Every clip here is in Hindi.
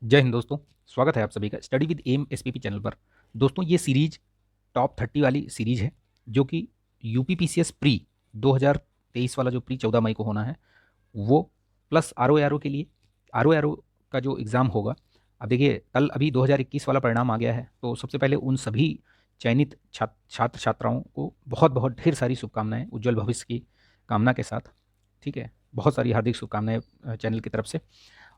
जय हिंद दोस्तों। स्वागत है आप सभी का study with M SPP channel पर। दोस्तों ये सीरीज टॉप 30 वाली सीरीज है जो कि यूपीपीसीएस प्री 2023 वाला जो प्री 14 मई को होना है वो प्लस आर के लिए आर का जो एग्ज़ाम होगा। अब देखिए कल अभी 2021 वाला परिणाम आ गया है, तो सबसे पहले उन सभी चयनित छात्र छात्राओं को बहुत बहुत ढेर सारी शुभकामनाएं उज्जवल भविष्य की कामना के साथ। ठीक है, बहुत सारी हार्दिक शुभकामनाएं चैनल की तरफ से।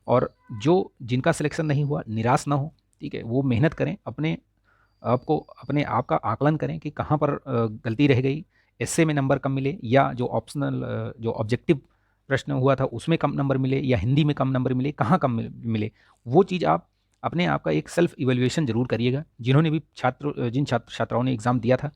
और जो जिनका सिलेक्शन नहीं हुआ निराश ना हो, ठीक है, वो मेहनत करें, अपने आप का आकलन करें कि कहाँ पर गलती रह गई, एस्से में नंबर कम मिले या जो ऑप्शनल जो ऑब्जेक्टिव प्रश्न हुआ था उसमें कम नंबर मिले या हिंदी में कम नंबर मिले, कहाँ कम मिले। वो चीज़ आप अपने आप का एक सेल्फ इवेल्युएशन जरूर करिएगा। जिन्होंने भी जिन छात्र छात्राओं ने एग्ज़ाम दिया था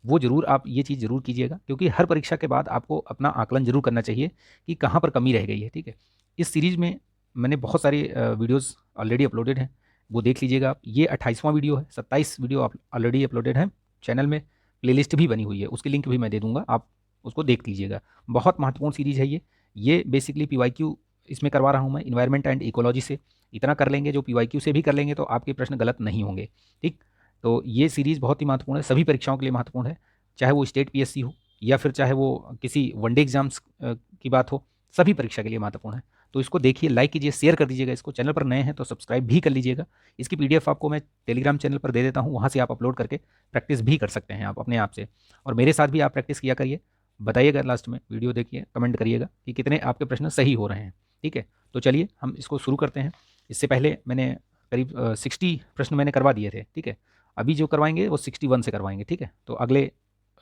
वो जरूर आप ये चीज़ जरूर कीजिएगा, क्योंकि हर परीक्षा के बाद आपको अपना आकलन जरूर करना चाहिए कि कहाँ पर कमी रह गई है। ठीक है, इस सीरीज़ में मैंने बहुत सारे वीडियोस ऑलरेडी अपलोडेड हैं, वो देख लीजिएगा आप। ये 28वां वीडियो है, 27 वीडियो ऑलरेडी अपलोडेड हैं चैनल में। प्लेलिस्ट भी बनी हुई है, उसकी लिंक भी मैं दे दूंगा, आप उसको देख लीजिएगा। बहुत महत्वपूर्ण सीरीज है ये बेसिकली पीवाईक्यू इसमें करवा रहा हूँ मैं, इन्वायरमेंट एंड इकोलॉजी से। इतना कर लेंगे, जो पीवाईक्यू से भी कर लेंगे तो आपके प्रश्न गलत नहीं होंगे। ठीक, तो ये सीरीज़ बहुत ही महत्वपूर्ण है, सभी परीक्षाओं के लिए महत्वपूर्ण है, चाहे वो स्टेट पीएससी हो या फिर चाहे वो किसी वनडे एग्जाम्स की बात हो, सभी परीक्षा के लिए महत्वपूर्ण है। तो इसको देखिए, लाइक कीजिए, शेयर कर दीजिएगा इसको। चैनल पर नए हैं तो सब्सक्राइब भी कर लीजिएगा। इसकी पीडीएफ आपको मैं टेलीग्राम चैनल पर दे देता हूँ, वहाँ से आप अपलोड करके प्रैक्टिस भी कर सकते हैं आप अपने आप से। और मेरे साथ भी आप प्रैक्टिस किया करिए। बताइएगा लास्ट में, वीडियो देखिए, कमेंट करिएगा कि कितने आपके प्रश्न सही हो रहे हैं। ठीक है, तो चलिए हम इसको शुरू करते हैं। इससे पहले मैंने करीब 60 प्रश्न मैंने करवा दिए थे। ठीक है, अभी जो करवाएंगे वो 61 से करवाएंगे। ठीक है, तो अगले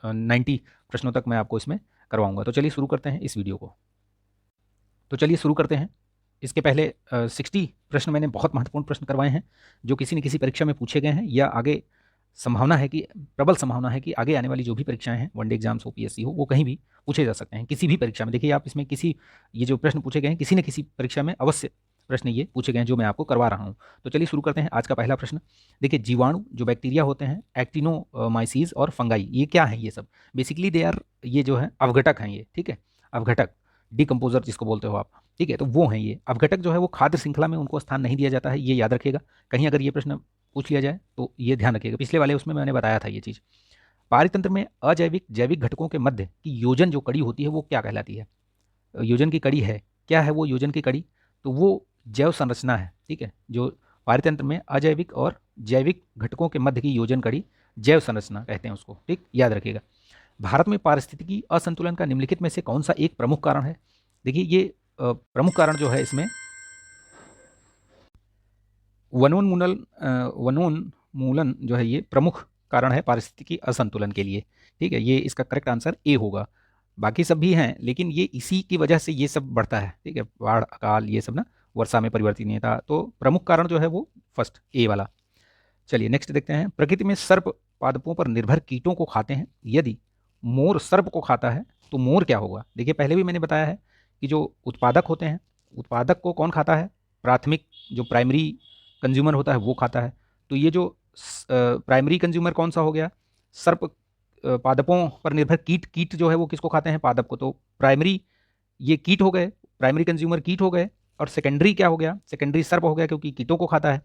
90 प्रश्नों तक मैं आपको इसमें करवाऊंगा। तो चलिए शुरू करते हैं इस वीडियो को। तो चलिए शुरू करते हैं। इसके पहले 60 प्रश्न मैंने बहुत महत्वपूर्ण प्रश्न करवाए हैं जो किसी न किसी परीक्षा में पूछे गए हैं या आगे संभावना है कि प्रबल संभावना है कि आगे आने वाली जो भी परीक्षाएं हैं, वनडे एग्जाम्स हो, पीएससी हो, वो कहीं भी पूछे जा सकते हैं, किसी भी परीक्षा में। देखिए आप इसमें किसी ये जो प्रश्न पूछे गए हैं किसी न किसी परीक्षा में अवश्य प्रश्न ये पूछे गए हैं जो मैं आपको करवा रहा हूँ। तो चलिए शुरू करते हैं। आज का पहला प्रश्न देखिए, जीवाणु जो बैक्टीरिया होते हैं, एक्टिनोमाइसीज और फंगाई, ये क्या है? ये सब बेसिकली दे आर, ये जो है अवघटक हैं ये। ठीक है, अवघटक, डिकम्पोजर जिसको बोलते हो आप। ठीक है, तो वो हैं ये अवघटक जो है, वो खाद्य श्रृंखला में उनको स्थान नहीं दिया जाता है, ये याद रखिएगा। कहीं अगर ये प्रश्न पूछ लिया जाए तो ये ध्यान रखिएगा, पिछले वाले उसमें मैंने बताया था ये चीज़। पारितंत्र में अजैविक जैविक घटकों के मध्य की योजन जो कड़ी होती है वो क्या कहलाती है? योजन की कड़ी है, क्या है वो योजन की कड़ी? तो वो जैव संरचना है। ठीक है, जो पारितंत्र में अजैविक और जैविक घटकों के मध्य की योजन कड़ी जैव संरचना कहते हैं उसको। ठीक, याद रखिएगा। भारत में पारिस्थितिकी असंतुलन का निम्नलिखित में से कौन सा एक प्रमुख कारण है? देखिए ये प्रमुख कारण जो है इसमें वनोन्मूलन वनोन्मूलन जो है ये प्रमुख कारण है पारिस्थितिकी असंतुलन के लिए। ठीक है, ये इसका करेक्ट आंसर ए होगा। बाकी सब भी हैं लेकिन ये इसी की वजह से ये सब बढ़ता है। ठीक है, बाढ़ अकाल ये सब ना, वर्षा में परिवर्तनीयता, तो प्रमुख कारण जो है वो फर्स्ट ए वाला। चलिए नेक्स्ट देखते हैं। प्रकृति में सर्प पादपों पर निर्भर कीटों को खाते हैं, यदि मोर सर्प को खाता है तो मोर क्या होगा? देखिए पहले भी मैंने बताया है कि जो उत्पादक होते हैं, उत्पादक को कौन खाता है? प्राथमिक जो प्राइमरी कंज्यूमर होता है वो खाता है। तो ये जो प्राइमरी कंज्यूमर कौन सा हो गया? सर्प पादपों पर निर्भर कीट, कीट जो है वो किसको खाते हैं? पादप को। तो प्राइमरी ये कीट हो गए, प्राइमरी कंज्यूमर कीट हो गए। और सेकेंडरी क्या हो गया? सेकेंडरी सर्प हो गया, क्योंकि कीटों को खाता है।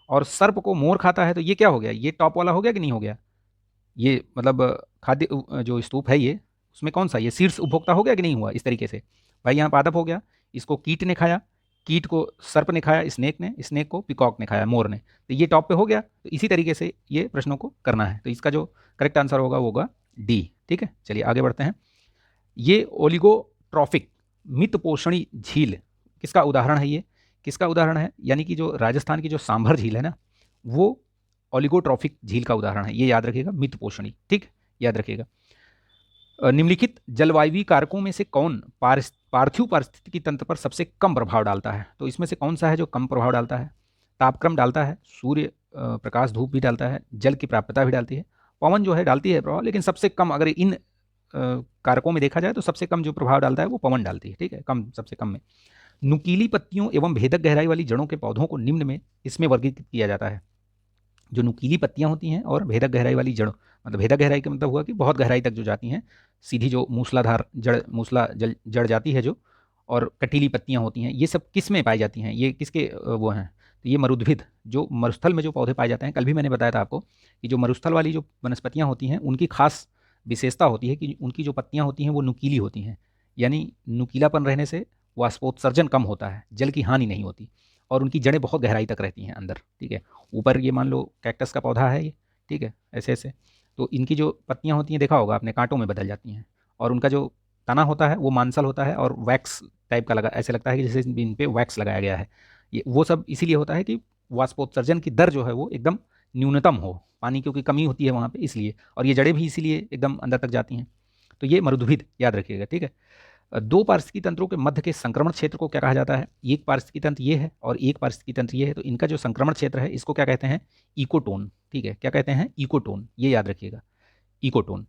और सर्प को मोर खाता है, तो ये क्या हो गया? ये टॉप वाला हो गया कि नहीं हो गया? ये मतलब खाद्य जो स्तूप है ये, उसमें कौन सा, ये शीर्ष उपभोक्ता हो गया कि नहीं हुआ? इस तरीके से भाई यहाँ पादप हो गया, इसको कीट ने खाया, कीट को सर्प ने खाया, स्नेक ने, स्नेक को पिकॉक ने खाया, मोर ने, तो ये टॉप पे हो गया। तो इसी तरीके से ये प्रश्नों को करना है। तो इसका जो करेक्ट आंसर होगा वो होगा डी। ठीक है, चलिए आगे बढ़ते हैं। ये ओलिगोट्रॉफिक मित पोषणी झील किसका उदाहरण है? ये किसका उदाहरण है? यानी कि जो राजस्थान की जो सांभर झील है ना, वो ओलिगोट्रॉफिक झील का उदाहरण है, ये याद रखिएगा, मित पोषणी। ठीक, याद रखिएगा। निम्नलिखित जलवायु कारकों में से कौन पार्थिव पारिस्थितिकी तंत्र पर सबसे कम प्रभाव डालता है? तो इसमें से कौन सा है जो कम प्रभाव डालता है? तापक्रम डालता है, सूर्य प्रकाश धूप भी डालता है, जल की प्राप्यता भी डालती है, पवन जो है डालती है प्रभाव, लेकिन सबसे कम अगर इन कारकों में देखा जाए तो सबसे कम जो प्रभाव डालता है वो पवन डालती है। ठीक है, कम, सबसे कम में। नुकीली पत्तियों एवं भेदक गहराई वाली जड़ों के पौधों को निम्न में इसमें वर्गीकृत किया जाता है। जो नुकीली पत्तियां होती हैं और भेदक गहराई वाली जड़, मतलब भेदक गहराई का मतलब हुआ कि बहुत गहराई तक जो जाती हैं, सीधी जो मूसलाधार जड़, मूसला जड़ जाती है जो, और कटीली पत्तियां होती हैं, ये सब किस में पाई जाती हैं? ये किसके वो हैं? तो ये मरुद्भिद जो मरुस्थल में जो पौधे पाए जाते हैं, कल भी मैंने बताया था आपको कि जो मरुस्थल वाली जो वनस्पतियाँ होती हैं उनकी खास विशेषता होती है कि उनकी जो पत्तियाँ होती हैं वो नुकीली होती हैं, यानी नुकीलापन रहने से वाष्पोत्सर्जन कम होता है, जल की हानि नहीं होती, और उनकी जड़ें बहुत गहराई तक रहती हैं अंदर, ठीक है। ऊपर ये मान लो कैक्टस का पौधा है ये, ठीक है, ऐसे ऐसे, तो इनकी जो पत्तियाँ होती हैं देखा होगा आपने कांटों में बदल जाती हैं, और उनका जो तना होता है वो मांसल होता है और वैक्स टाइप का लगा, ऐसे लगता है कि जैसे इन पे वैक्स लगाया गया है। ये वो सब इसीलिए होता है कि वाष्पोत्सर्जन की दर जो है वो एकदम न्यूनतम हो, पानी क्योंकि कमी होती है वहाँ पे इसलिए, और ये जड़ें भी इसीलिए एकदम अंदर तक जाती हैं। तो ये मरुद्भिद याद रखिएगा, ठीक है। दो पारिस्थितिकी तंत्रों के मध्य के संक्रमण क्षेत्र को क्या कहा जाता है? एक पारिस्थितिकी तंत्र ये है और एक पारिस्थितिकी तंत्र ये है, तो इनका जो संक्रमण क्षेत्र है इसको क्या कहते हैं? इकोटोन, ठीक है, क्या कहते हैं? इकोटोन, ये याद रखिएगा, इकोटोन।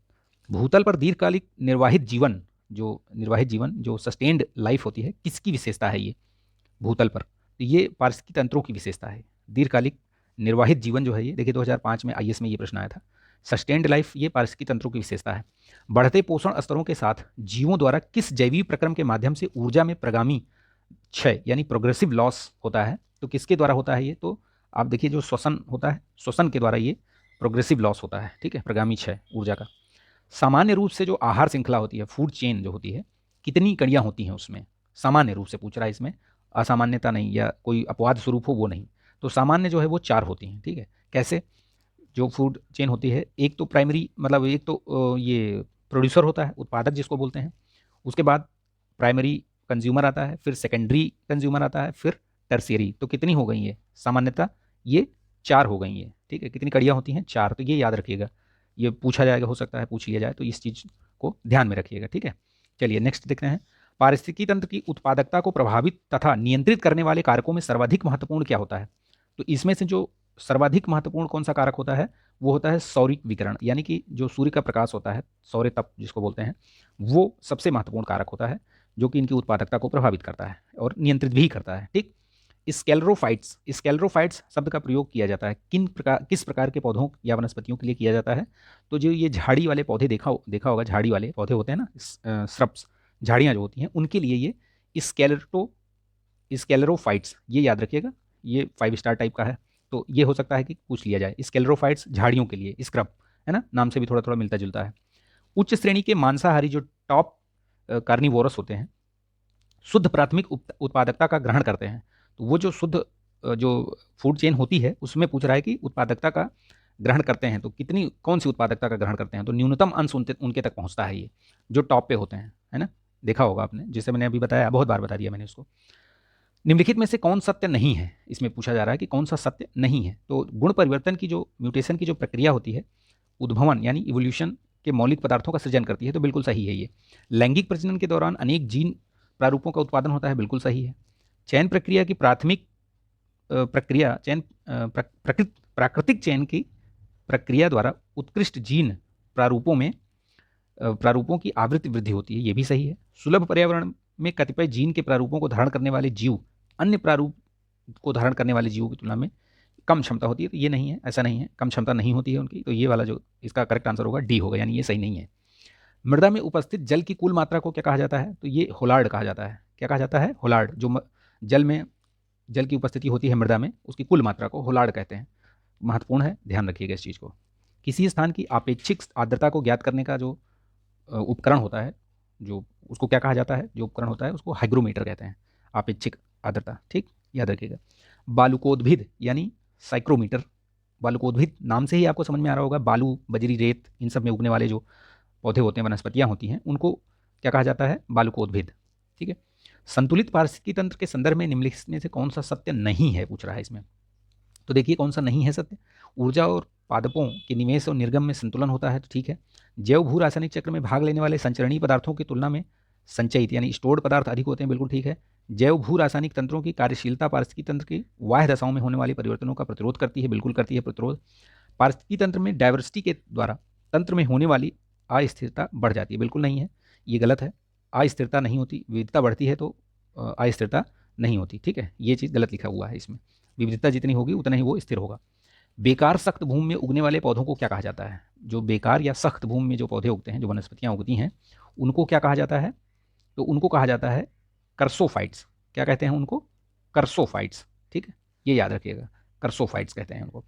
भूतल पर दीर्घकालिक निर्वाहित जीवन जो सस्टेन्ड लाइफ होती है, किसकी विशेषता है ये भूतल पर? तो ये पारिस्थितिकी तंत्रों की विशेषता है। दीर्घकालिक निर्वाहित जीवन जो है ये, देखिए 2005 में आईएएस में ये प्रश्न आया था। सस्टेन्ड लाइफ ये पारिस्थितिकी तंत्रों की विशेषता है। बढ़ते पोषण स्तरों के साथ जीवों द्वारा किस जैविक प्रक्रम के माध्यम से ऊर्जा में प्रगामी क्षय यानी प्रोग्रेसिव लॉस होता है? तो किसके द्वारा होता है ये? तो आप देखिए जो श्वसन होता है, श्वसन के द्वारा ये प्रोग्रेसिव लॉस होता है, ठीक है, प्रगामी क्षय ऊर्जा का। सामान्य रूप से जो आहार श्रृंखला होती है, फूड चेन जो होती है, कितनी कड़ियाँ होती हैं उसमें? सामान्य रूप से पूछ रहा है इसमें, असामान्यता नहीं या कोई अपवाद स्वरूप हो वो नहीं। तो सामान्य जो है वो 4 होती हैं, ठीक है। कैसे? जो फूड चेन होती है, एक तो प्राइमरी मतलब एक तो ये प्रोड्यूसर होता है, उत्पादक जिसको बोलते हैं, उसके बाद प्राइमरी कंज्यूमर आता है, फिर सेकेंडरी कंज्यूमर आता है, फिर टर्शियरी। तो कितनी हो गई ये सामान्यता? ये 4 हो गई है, ठीक है। कितनी कड़ियाँ होती हैं? 4। तो ये याद रखिएगा, ये पूछा जाएगा, हो सकता है पूछ लिया जाए, तो इस चीज़ को ध्यान में रखिएगा, ठीक है। चलिए नेक्स्ट देखते हैं। पारिस्थितिकी तंत्र की उत्पादकता को प्रभावित तथा नियंत्रित करने वाले कारकों में सर्वाधिक महत्वपूर्ण क्या होता है? तो इसमें से जो सर्वाधिक महत्वपूर्ण कौन सा कारक होता है? वो होता है सौरिक विकिरण, यानी कि जो सूर्य का प्रकाश होता है, सौर्य तप जिसको बोलते हैं, वो सबसे महत्वपूर्ण कारक होता है जो कि इनकी उत्पादकता को प्रभावित करता है और नियंत्रित भी करता है, ठीक। स्केलरोफाइट्स शब्द का प्रयोग किया जाता है किस प्रकार के पौधों या वनस्पतियों के लिए किया जाता है? तो जो ये झाड़ी वाले पौधे देखा होगा, झाड़ी वाले पौधे होते हैं ना, श्रब्स, झाड़ियाँ जो होती हैं, उनके लिए ये स्केलरोफाइट्स, ये याद रखिएगा, ये 5 स्टार टाइप का है, तो ये हो सकता है कि पूछ लिया जाए। स्केलरोफाइट्स झाड़ियों के लिए, स्क्रब है ना, नाम से भी थोड़ा थोड़ा मिलता जुलता है। उच्च श्रेणी के मांसाहारी जो टॉप कार्निवोरस होते हैं, शुद्ध प्राथमिक उत्पादकता का ग्रहण करते हैं। तो वो जो शुद्ध जो फूड चेन होती है उसमें पूछ रहा है कि उत्पादकता का ग्रहण करते हैं, तो कितनी कौन सी उत्पादकता का ग्रहण करते हैं? तो न्यूनतम अंश उनके तक पहुंचता है ये, जो टॉप पे होते हैं, है ना, देखा होगा आपने, जिसे मैंने अभी बताया, बहुत बार बता दिया मैंने उसको। निम्नलिखित में से कौन सत्य नहीं है? इसमें पूछा जा रहा है कि कौन सा सत्य नहीं है। तो गुण परिवर्तन की जो म्यूटेशन की जो प्रक्रिया होती है, उद्भवन यानी इवोल्यूशन के मौलिक पदार्थों का सृजन करती है, तो बिल्कुल सही है ये। लैंगिक प्रजनन के दौरान अनेक जीन प्रारूपों का उत्पादन होता है, बिल्कुल सही है। चयन प्रक्रिया की प्राथमिक प्रक्रिया चयन प्राकृतिक चयन की प्रक्रिया द्वारा उत्कृष्ट जीन प्रारूपों की आवृत्ति वृद्धि होती है, ये भी सही है। सुलभ पर्यावरण में कतिपय जीन के प्रारूपों को धारण करने वाले जीव अन्य प्रारूप को धारण करने वाले जीवों की तुलना में कम क्षमता होती है, तो ये नहीं है, ऐसा नहीं है, कम क्षमता नहीं होती है उनकी, तो ये वाला जो इसका करेक्ट आंसर होगा डी होगा, यानी ये सही नहीं है। मृदा में उपस्थित जल की कुल मात्रा को क्या कहा जाता है? तो ये होलार्ड कहा जाता है। क्या कहा जाता है? होलार्ड। जो जल में जल की उपस्थिति होती है मृदा में, उसकी कुल मात्रा को होलार्ड कहते हैं। महत्वपूर्ण है, ध्यान रखिएगा इस चीज़ को। किसी स्थान की आपेक्षिक आर्द्रता को ज्ञात करने का जो उपकरण होता है, जो उसको क्या कहा जाता है? जो उपकरण होता है उसको हाइग्रोमीटर कहते हैं, आपेक्षिक आर्द्रता, ठीक, याद रखिएगा। बालुकोद्भिद यानी साइक्रोमीटर, बालुकोद्भिद नाम से ही आपको समझ में आ रहा होगा, बालू, बजरी, रेत, इन सब में उगने वाले जो पौधे होते हैं, वनस्पतियाँ होती हैं, उनको क्या कहा जाता है? बालुकोद्भिद, ठीक है। संतुलित पारिस्थितिकी तंत्र के संदर्भ में निम्नलिखित में से कौन सा सत्य नहीं है, पूछ रहा है इसमें। तो देखिए कौन सा नहीं है सत्य। ऊर्जा और पादपों के निवेश और निर्गम में संतुलन होता है, तो ठीक है। जैव भू रासायनिक चक्र में भाग लेने वाले संचरणीय पदार्थों की तुलना में संचयित यानी स्टोर्ड पदार्थ अधिक होते हैं, बिल्कुल ठीक है। जैव भू रासायनिक तंत्रों की कार्यशीलता पारिस्थितिकी तंत्र की बाह्य दशाओं में होने वाले परिवर्तनों का प्रतिरोध करती है, बिल्कुल करती है प्रतिरोध। पारिस्थितिकी तंत्र में डायवर्सिटी के द्वारा तंत्र में होने वाली अस्थिरता बढ़ जाती है, बिल्कुल नहीं है, ये गलत है। अस्थिरता नहीं होती, विविधता बढ़ती है तो अस्थिरता नहीं होती, ठीक है, ये चीज़ गलत लिखा हुआ है इसमें। विविधता जितनी होगी उतना ही वो स्थिर होगा। बेकार सख्त भूमि में उगने वाले पौधों को क्या कहा जाता है? जो बेकार या सख्त भूमि में जो पौधे उगते हैं, जो वनस्पतियाँ उगती हैं, उनको क्या कहा जाता है? तो उनको कहा जाता है कर्सोफाइट्स। क्या कहते हैं उनको? कर्सोफाइट्स, ठीक है, ये याद रखिएगा। कर्सोफाइट्स कहते हैं उनको।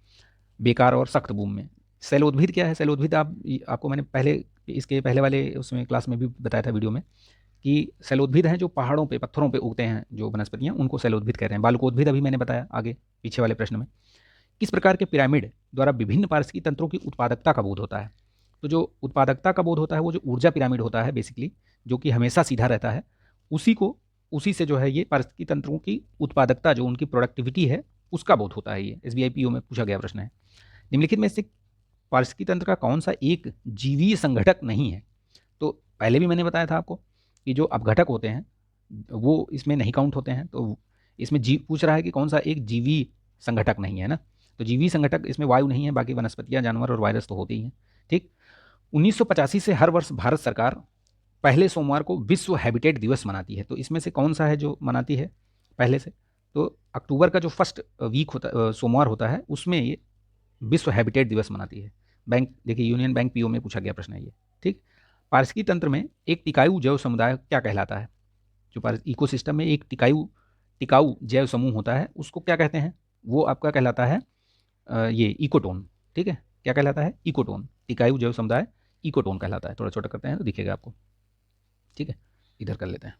बेकार और सख्त बूम में। शैलोद्भिद क्या है? शैलोद्भिद आपको मैंने पहले इसके पहले वाले उसमें क्लास में भी बताया था वीडियो में कि शैलोद्भिद हैं जो पहाड़ों पे पत्थरों पे उगते हैं जो वनस्पतियाँ, उनको शैलोद्भिद कहते हैं। बालकोद्भिद अभी मैंने बताया आगे पीछे वाले प्रश्न में। किस प्रकार के पिरामिड द्वारा विभिन्न पारिस्थितिकी तंत्रों की उत्पादकता का बोध होता है? तो जो उत्पादकता का बोध होता है वो जो ऊर्जा पिरामिड होता है बेसिकली, जो कि हमेशा सीधा रहता है, उसी से जो है ये पारिस्थितिकी तंत्रों की उत्पादकता, जो उनकी प्रोडक्टिविटी है, उसका बोध होता है। ये SBI PO में पूछा गया प्रश्न है। निम्नलिखित में से पारिस्थितिकी तंत्र का कौन सा एक जीवीय संघटक नहीं है? तो पहले भी मैंने बताया था आपको कि जो अपघटक होते हैं वो इसमें नहीं काउंट होते हैं। तो इसमें पूछ रहा है कि कौन सा एक जीवी संघटक नहीं है ना। तो जीवी संघटक इसमें वायु नहीं है, बाकी वनस्पतियां, जानवर और वायरस तो होते ही हैं। ठीक। 1985 से हर वर्ष भारत सरकार पहले सोमवार को विश्व हैबिटेट दिवस मनाती है। तो इसमें से कौन सा है जो मनाती है पहले से? तो अक्टूबर का जो फर्स्ट वीक होता सोमवार होता है उसमें ये विश्व हैबिटेट दिवस मनाती है। बैंक देखिए, यूनियन बैंक PO में पूछा गया प्रश्न है ये। ठीक। पारिस्थितिकी तंत्र में एक टिकाऊ जैव समुदाय क्या कहलाता है? जो इकोसिस्टम में एक टिकाऊ जैव समूह होता है उसको क्या कहते हैं? वो आपका कहलाता है ये इकोटोन। ठीक है, क्या कहलाता है? इकोटोन। टिकाऊ जैव समुदाय इकोटोन कहलाता है। थोड़ा छोटा करते हैं तो दिखेगा आपको। ठीक है, इधर कर लेते हैं।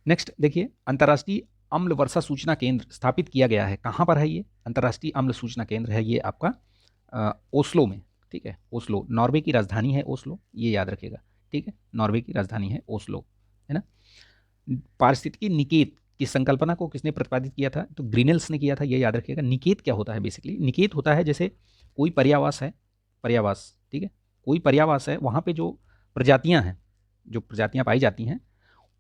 नेक्स्ट देखिए, अंतर्राष्ट्रीय अम्ल वर्षा सूचना केंद्र स्थापित किया गया है। कहाँ पर है ये अंतर्राष्ट्रीय अम्ल सूचना केंद्र? है ये आपका ओस्लो में। ठीक है, ओस्लो नॉर्वे की राजधानी है ओस्लो, ये याद रखिएगा। ठीक है, नॉर्वे की राजधानी है ओस्लो, है ना। पारिस्थितिकी निकेत की संकल्पना को किसने प्रतिपादित किया था? तो ग्रीनेल्स ने किया था, ये याद रखिएगा। निकेत क्या होता है? बेसिकली निकेत होता है जैसे कोई पर्यावास है, पर्यावास, ठीक है, कोई पर्यावास है, वहाँ पे जो प्रजातियाँ हैं, जो प्रजातियाँ पाई जाती हैं,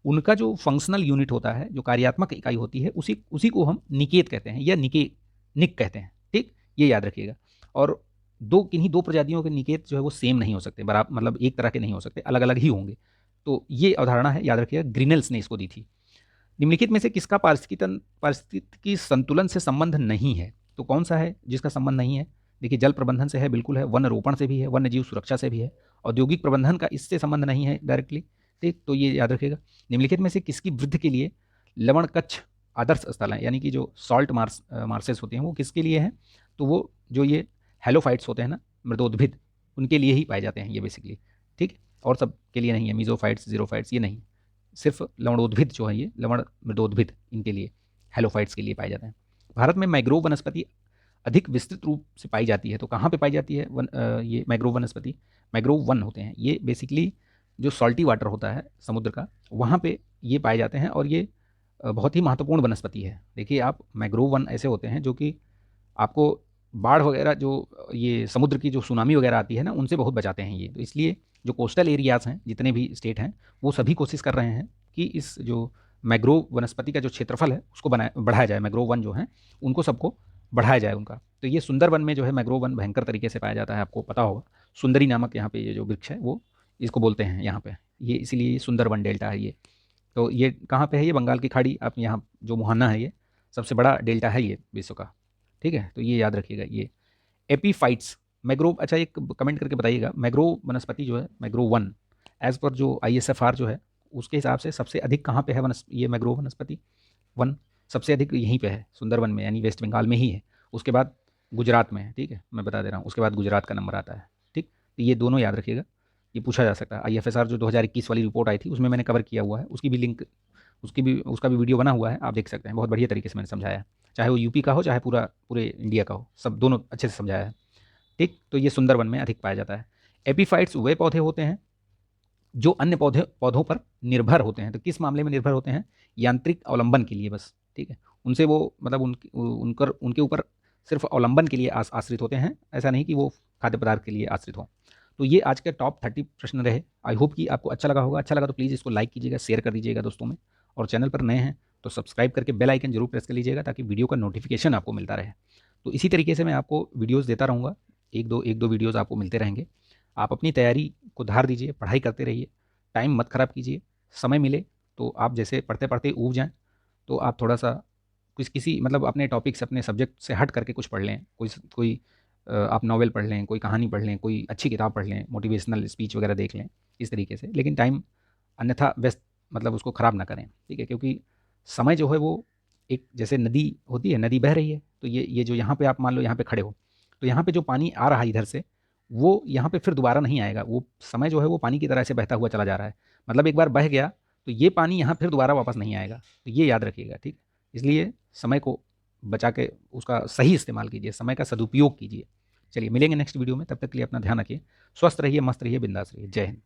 उनका जो फंक्शनल यूनिट होता है, जो कार्यात्मक इकाई होती है, उसी को हम निकेत कहते हैं या निक कहते हैं। ठीक, ये याद रखिएगा। और किन्हीं दो प्रजातियों के निकेत जो है वो सेम नहीं हो सकते, बराबर, मतलब एक तरह के नहीं हो सकते, अलग अलग ही होंगे। तो ये अवधारणा है, याद रखिएगा, ग्रीनेल्स ने इसको दी थी। निम्नलिखित में से किसका पारिस्थितिकी संतुलन से संबंध नहीं है? तो कौन सा है जिसका संबंध नहीं है? देखिए, जल प्रबंधन से है, बिल्कुल है। वन रोपण से भी है, वन्य जीव सुरक्षा से भी है। औद्योगिक प्रबंधन का इससे संबंध नहीं है डायरेक्टली। ठीक, तो ये याद रखिएगा। निम्नलिखित में से किसकी वृद्धि के लिए लवण कच्छ आदर्श स्थल है, यानी कि जो सॉल्ट मार्सेस होते हैं वो किसके लिए हैं? तो वो जो ये हेलोफाइट्स होते हैं ना, मृदोद्भिद, उनके लिए ही पाए जाते हैं ये बेसिकली। ठीक, और सब के लिए नहीं है। मीजोफाइट्स, जीरोफाइट्स ये नहीं, सिर्फ लवणोद्भिद जो है, ये लवण मृदोद्भिद, इनके लिए, हेलोफाइट्स के लिए पाए जाते हैं। भारत में मैग्रोव वनस्पति अधिक विस्तृत रूप से पाई जाती है। तो कहाँ पे पाई जाती है ये मैग्रोव वनस्पति? मैग्रोव वन होते हैं ये बेसिकली, जो सॉल्टी वाटर होता है समुद्र का, वहाँ पे ये पाए जाते हैं। और ये बहुत ही महत्वपूर्ण वनस्पति है। देखिए आप, मैग्रोव वन ऐसे होते हैं जो कि आपको बाढ़ वगैरह, जो ये समुद्र की जो सुनामी वगैरह आती है ना, उनसे बहुत बचाते हैं ये। तो इसलिए जो कोस्टल एरियाज़ हैं, जितने भी स्टेट हैं, वो सभी कोशिश कर रहे हैं कि इस जो मैग्रोव वनस्पति का जो क्षेत्रफल है उसको बढ़ाया जाए। मैग्रोव वन जो हैं उनको सबको बढ़ाया जाए उनका। तो ये सुंदरवन में जो है मैग्रोव वन भयंकर तरीके से पाया जाता है, आपको पता होगा। सुंदरी नामक यहाँ पे ये जो वृक्ष है वो इसको बोलते हैं यहाँ पे, ये इसीलिए सुंदरवन डेल्टा है ये। तो ये कहाँ पे है? ये बंगाल की खाड़ी, आप यहाँ जो मुहाना है, ये सबसे बड़ा डेल्टा है ये विश्व का। ठीक है, तो ये याद रखिएगा। ये एपीफाइट्स मैग्रोव, अच्छा एक कमेंट करके बताइएगा, मैग्रोव वनस्पति जो है, मैग्रोव वन, एज पर जो ISFR जो है उसके हिसाब से सबसे अधिक कहाँ पे है ये मैग्रोव वनस्पति वन? सबसे अधिक यहीं पे है, सुंदरवन में, यानी वेस्ट बंगाल में ही है। उसके बाद गुजरात में है। ठीक है, मैं बता दे रहा हूँ, उसके बाद गुजरात का नंबर आता है। ठीक, तो ये दोनों याद रखिएगा, ये पूछा जा सकता है। IFSR जो 2021 वाली रिपोर्ट आई थी उसमें मैंने कवर किया हुआ है, उसकी भी लिंक, उसका भी वीडियो बना हुआ है, आप देख सकते हैं। बहुत बढ़िया तरीके से मैंने समझाया है, चाहे वो यूपी का हो चाहे पूरे इंडिया का हो, सब दोनों अच्छे से समझाया है। ठीक, तो ये सुंदरवन में अधिक पाया जाता है। एपीफाइट्स वे पौधे होते हैं जो अन्य पौधों पर निर्भर होते हैं। तो किस मामले में निर्भर होते हैं? यांत्रिक अवलंबन के लिए बस। ठीक है, उनसे वो मतलब उनके ऊपर सिर्फ अवलंबन के लिए आश्रित होते हैं, ऐसा नहीं कि वो खाद्य पदार्थ के लिए आश्रित हों। तो ये आज के टॉप 30 प्रश्न रहे। आई होप कि आपको अच्छा लगा होगा। अच्छा लगा तो प्लीज़ इसको लाइक कीजिएगा, शेयर कर दीजिएगा दोस्तों में, और चैनल पर नए हैं तो सब्सक्राइब करके बेल आइकन जरूर प्रेस कर लीजिएगा ताकि वीडियो का नोटिफिकेशन आपको मिलता रहे। तो इसी तरीके से मैं आपको वीडियोज़ देता रहूँगा, एक दो वीडियोज़ आपको मिलते रहेंगे। आप अपनी तैयारी को धार दीजिए, पढ़ाई करते रहिए, टाइम मत ख़राब कीजिए। समय मिले तो आप जैसे पढ़ते पढ़ते ऊब जाएँ तो आप थोड़ा सा किसी मतलब अपने टॉपिक से, अपने सब्जेक्ट से हट करके कुछ पढ़ लें। कोई आप नॉवेल पढ़ लें, कोई कहानी पढ़ लें, कोई अच्छी किताब पढ़ लें, मोटिवेशनल स्पीच वगैरह देख लें, इस तरीके से। लेकिन टाइम अन्यथा व्यस्त, मतलब उसको ख़राब ना करें। ठीक है, क्योंकि समय जो है वो एक जैसे नदी होती है, नदी बह रही है, तो ये जो यहाँ पे आप मान लो यहाँ पे खड़े हो, तो यहाँ पे जो पानी आ रहा है इधर से, वो यहाँ पे फिर दोबारा नहीं आएगा, वो समय जो है वो पानी की तरह से बहता हुआ चला जा रहा है। मतलब एक बार बह गया तो ये पानी यहाँ फिर दोबारा वापस नहीं आएगा, तो ये याद रखिएगा, ठीक। इसलिए समय को बचा के उसका सही इस्तेमाल कीजिए, समय का सदुपयोग कीजिए। चलिए मिलेंगे नेक्स्ट वीडियो में, तब तक के लिए अपना ध्यान रखिए, स्वस्थ रहिए, मस्त रहिए, बिंदास रहिए। जय हिंद।